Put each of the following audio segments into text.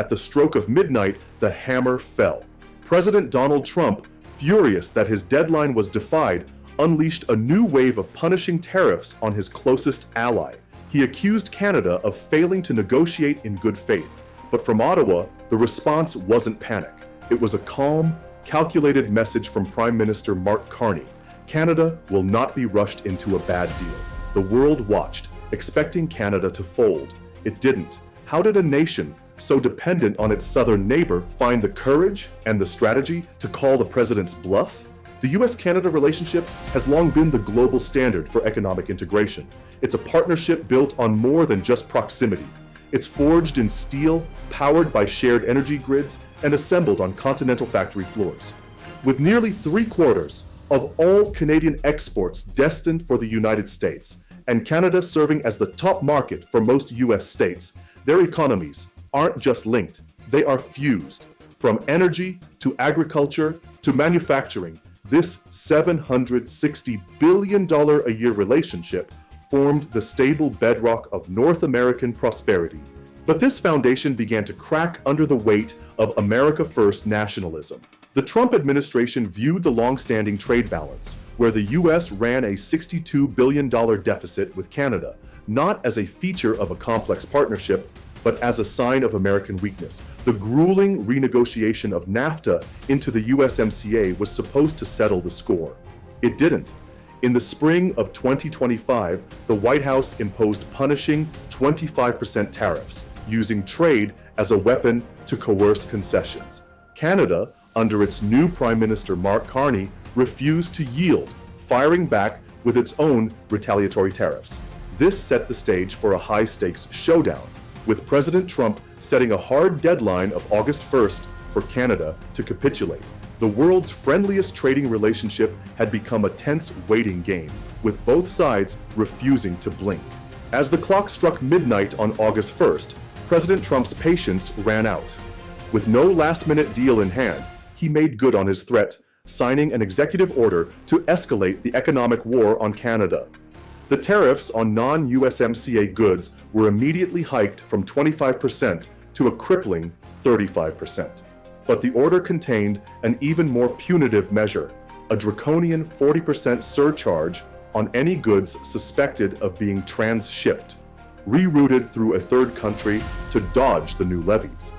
At the stroke of midnight, the hammer fell. President Donald Trump, furious that his deadline was defied, unleashed a new wave of punishing tariffs on his closest ally. He accused Canada of failing to negotiate in good faith. But from Ottawa, the response wasn't panic. It was a calm, calculated message from Prime Minister Mark Carney. Canada will not be rushed into a bad deal. The world watched, expecting Canada to fold. It didn't. How did a nation so dependent on its southern neighbor find the courage and the strategy to call the president's bluff? The US-Canada relationship has long been the global standard for economic integration. It's a partnership built on more than just proximity. It's forged in steel, powered by shared energy grids, and assembled on continental factory floors. With nearly 3/4 of all Canadian exports destined for the United States, and Canada serving as the top market for most US states, their economies aren't just linked, they are fused. From energy to agriculture to manufacturing, this $760 billion a year relationship formed the stable bedrock of North American prosperity. But this foundation began to crack under the weight of America First nationalism. The Trump administration viewed the long-standing trade balance, where the US ran a $62 billion deficit with Canada, not as a feature of a complex partnership, but as a sign of American weakness. The grueling renegotiation of NAFTA into the USMCA was supposed to settle the score. It didn't. In the spring of 2025, the White House imposed punishing 25% tariffs, using trade as a weapon to coerce concessions. Canada, under its new Prime Minister Mark Carney, refused to yield, firing back with its own retaliatory tariffs. This set the stage for a high-stakes showdown, with President Trump setting a hard deadline of August 1st for Canada to capitulate. The world's friendliest trading relationship had become a tense waiting game, with both sides refusing to blink. As the clock struck midnight on August 1st, President Trump's patience ran out. With no last-minute deal in hand, he made good on his threat, signing an executive order to escalate the economic war on Canada. The tariffs on non-USMCA goods were immediately hiked from 25% to a crippling 35%. But the order contained an even more punitive measure, a draconian 40% surcharge on any goods suspected of being transshipped, rerouted through a third country to dodge the new levies.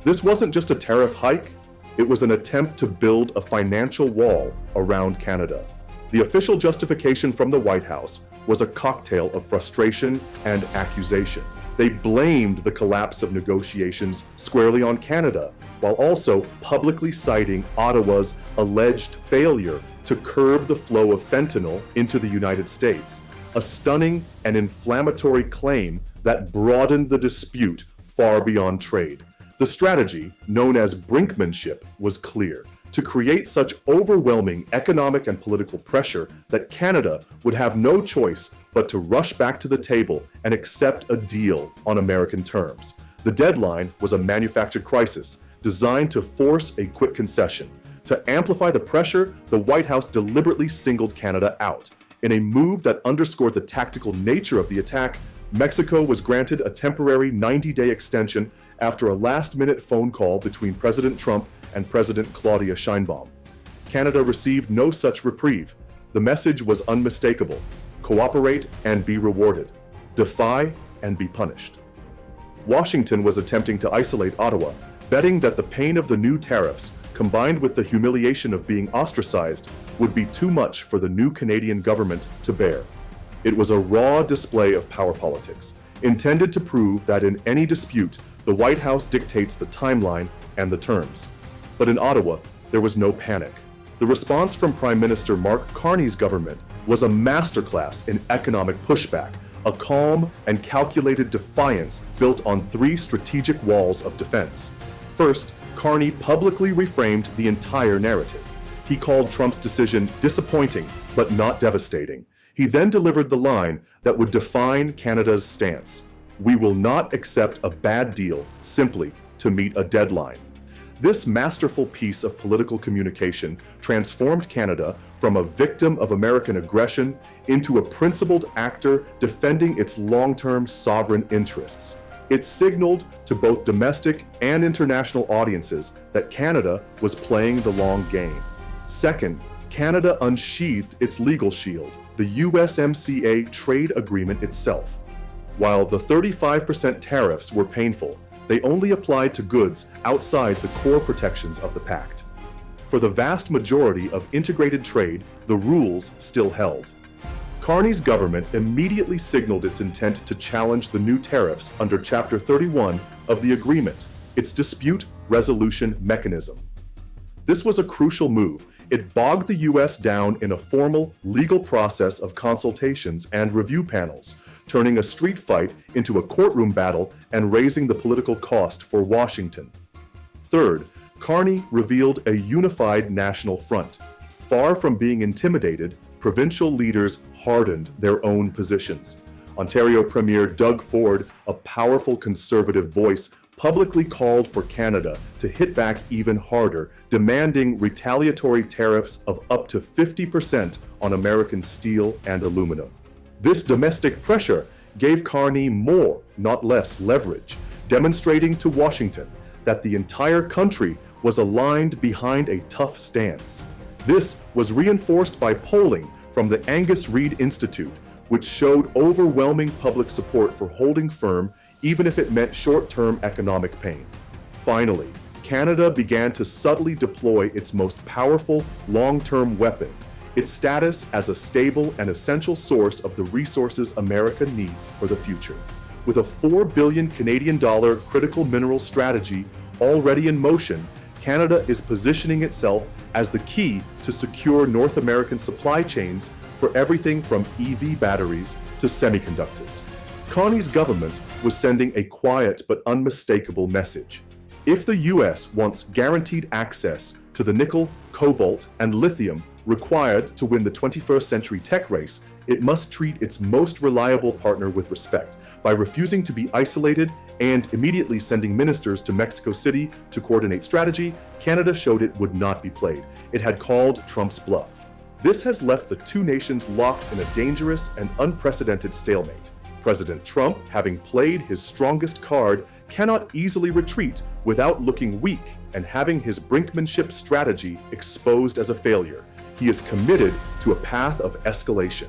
This wasn't just a tariff hike, it was an attempt to build a financial wall around Canada. The official justification from the White House was a cocktail of frustration and accusation. They blamed the collapse of negotiations squarely on Canada, while also publicly citing Ottawa's alleged failure to curb the flow of fentanyl into the United States, a stunning and inflammatory claim that broadened the dispute far beyond trade. The strategy, known as brinkmanship, was clear: to create such overwhelming economic and political pressure that Canada would have no choice but to rush back to the table and accept a deal on American terms. The deadline was a manufactured crisis designed to force a quick concession. To amplify the pressure, the White House deliberately singled Canada out. In a move that underscored the tactical nature of the attack, Mexico was granted a temporary 90-day extension after a last-minute phone call between President Trump and President Claudia Sheinbaum. Canada received no such reprieve. The message was unmistakable: cooperate and be rewarded, defy and be punished. Washington was attempting to isolate Ottawa, betting that the pain of the new tariffs, combined with the humiliation of being ostracized, would be too much for the new Canadian government to bear. It was a raw display of power politics, intended to prove that in any dispute, the White House dictates the timeline and the terms. But in Ottawa, there was no panic. The response from Prime Minister Mark Carney's government was a masterclass in economic pushback, a calm and calculated defiance built on 3 strategic walls of defense. First, Carney publicly reframed the entire narrative. He called Trump's decision disappointing but not devastating. He then delivered the line that would define Canada's stance: "We will not accept a bad deal simply to meet a deadline." This masterful piece of political communication transformed Canada from a victim of American aggression into a principled actor defending its long-term sovereign interests. It signaled to both domestic and international audiences that Canada was playing the long game. Second, Canada unsheathed its legal shield, the USMCA trade agreement itself. While the 35% tariffs were painful, they only applied to goods outside the core protections of the pact. For the vast majority of integrated trade, the rules still held. Carney's government immediately signaled its intent to challenge the new tariffs under Chapter 31 of the agreement, its dispute resolution mechanism. This was a crucial move. It bogged the U.S. down in a formal legal process of consultations and review panels, turning a street fight into a courtroom battle and raising the political cost for Washington. Third, Carney revealed a unified national front. Far from being intimidated, provincial leaders hardened their own positions. Ontario Premier Doug Ford, a powerful conservative voice, publicly called for Canada to hit back even harder, demanding retaliatory tariffs of up to 50% on American steel and aluminum. This domestic pressure gave Carney more, not less, leverage, demonstrating to Washington that the entire country was aligned behind a tough stance. This was reinforced by polling from the Angus Reid Institute, which showed overwhelming public support for holding firm even if it meant short-term economic pain. Finally, Canada began to subtly deploy its most powerful long-term weapon, its status as a stable and essential source of the resources America needs for the future. With a $4 billion Canadian critical mineral strategy already in motion, Canada is positioning itself as the key to secure North American supply chains for everything from EV batteries to semiconductors. Carney's government was sending a quiet but unmistakable message. If the US wants guaranteed access to the nickel, cobalt, and lithium required to win the 21st century tech race, it must treat its most reliable partner with respect by refusing to be isolated and immediately sending ministers to Mexico City to coordinate strategy. Canada showed it would not be played. It had called Trump's bluff. This has left the two nations locked in a dangerous and unprecedented stalemate. President Trump, having played his strongest card, cannot easily retreat without looking weak and having his brinkmanship strategy exposed as a failure. He is committed to a path of escalation.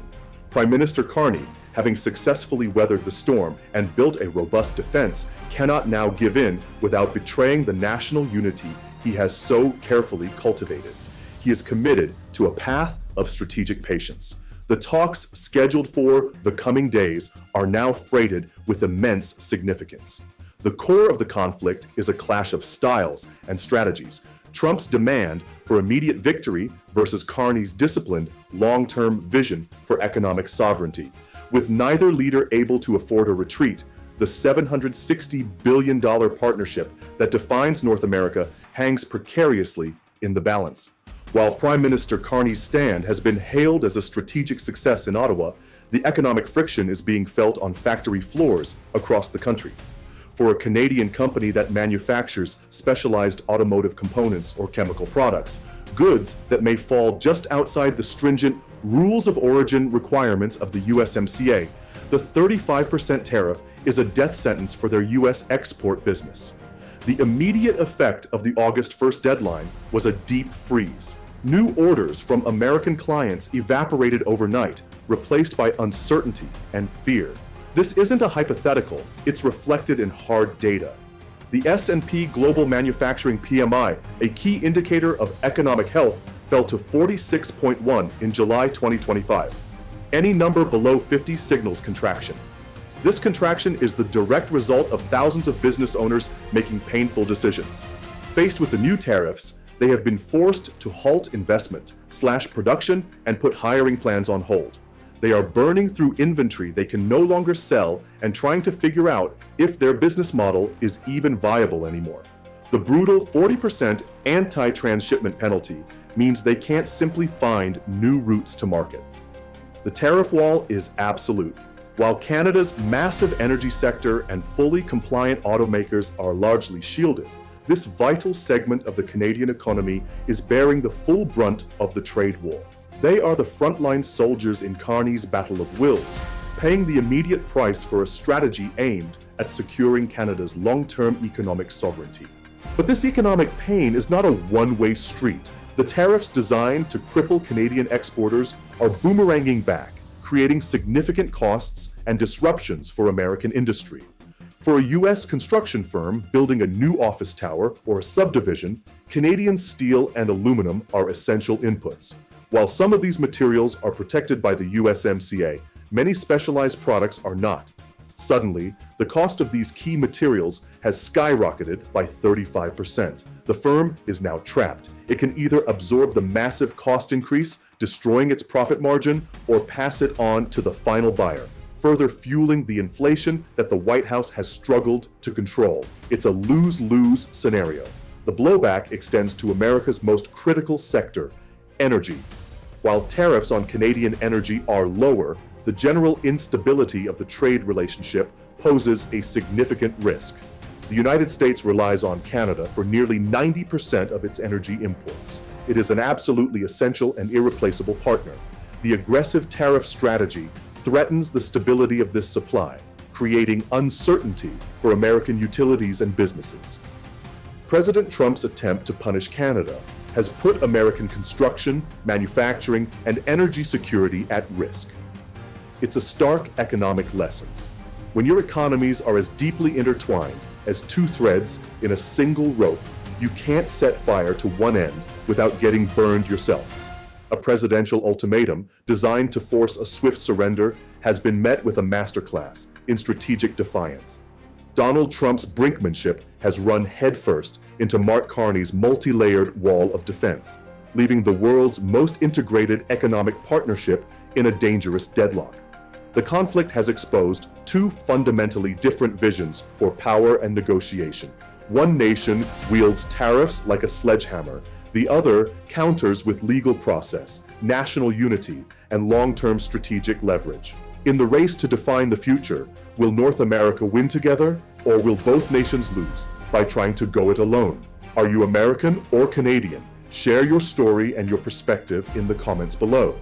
Prime Minister Carney, having successfully weathered the storm and built a robust defense, cannot now give in without betraying the national unity he has so carefully cultivated. He is committed to a path of strategic patience. The talks scheduled for the coming days are now freighted with immense significance. The core of the conflict is a clash of styles and strategies. Trump's demand for immediate victory versus Carney's disciplined, long-term vision for economic sovereignty. With neither leader able to afford a retreat, the $760 billion partnership that defines North America hangs precariously in the balance. While Prime Minister Carney's stand has been hailed as a strategic success in Ottawa, the economic friction is being felt on factory floors across the country. For a Canadian company that manufactures specialized automotive components or chemical products, goods that may fall just outside the stringent rules of origin requirements of the USMCA, the 35% tariff is a death sentence for their US export business. The immediate effect of the August 1st deadline was a deep freeze. New orders from American clients evaporated overnight, replaced by uncertainty and fear. This isn't a hypothetical, it's reflected in hard data. The S&P Global Manufacturing PMI, a key indicator of economic health, fell to 46.1 in July 2025. Any number below 50 signals contraction. This contraction is the direct result of thousands of business owners making painful decisions. Faced with the new tariffs, they have been forced to halt investment, slash production, and put hiring plans on hold. They are burning through inventory they can no longer sell and trying to figure out if their business model is even viable anymore. The brutal 40% anti-transshipment penalty means they can't simply find new routes to market. The tariff wall is absolute. While Canada's massive energy sector and fully compliant automakers are largely shielded, this vital segment of the Canadian economy is bearing the full brunt of the trade war. They are the frontline soldiers in Carney's battle of wills, paying the immediate price for a strategy aimed at securing Canada's long-term economic sovereignty. But this economic pain is not a one-way street. The tariffs designed to cripple Canadian exporters are boomeranging back, creating significant costs and disruptions for American industry. For a U.S. construction firm building a new office tower or a subdivision, Canadian steel and aluminum are essential inputs. While some of these materials are protected by the USMCA, many specialized products are not. Suddenly, the cost of these key materials has skyrocketed by 35%. The firm is now trapped. It can either absorb the massive cost increase, destroying its profit margin, or pass it on to the final buyer, further fueling the inflation that the White House has struggled to control. It's a lose-lose scenario. The blowback extends to America's most critical sector, energy. While tariffs on Canadian energy are lower, the general instability of the trade relationship poses a significant risk. The United States relies on Canada for nearly 90% of its energy imports. It is an absolutely essential and irreplaceable partner. The aggressive tariff strategy threatens the stability of this supply, creating uncertainty for American utilities and businesses. President Trump's attempt to punish Canada has put American construction, manufacturing, and energy security at risk. It's a stark economic lesson. When your economies are as deeply intertwined as two threads in a single rope, you can't set fire to one end without getting burned yourself. A presidential ultimatum designed to force a swift surrender has been met with a masterclass in strategic defiance. Donald Trump's brinkmanship has run headfirst into Mark Carney's multi-layered wall of defense, leaving the world's most integrated economic partnership in a dangerous deadlock. The conflict has exposed two fundamentally different visions for power and negotiation. One nation wields tariffs like a sledgehammer. The other counters with legal process, national unity, and long-term strategic leverage. In the race to define the future, will North America win together, or will both nations lose by trying to go it alone? Are you American or Canadian? Share your story and your perspective in the comments below.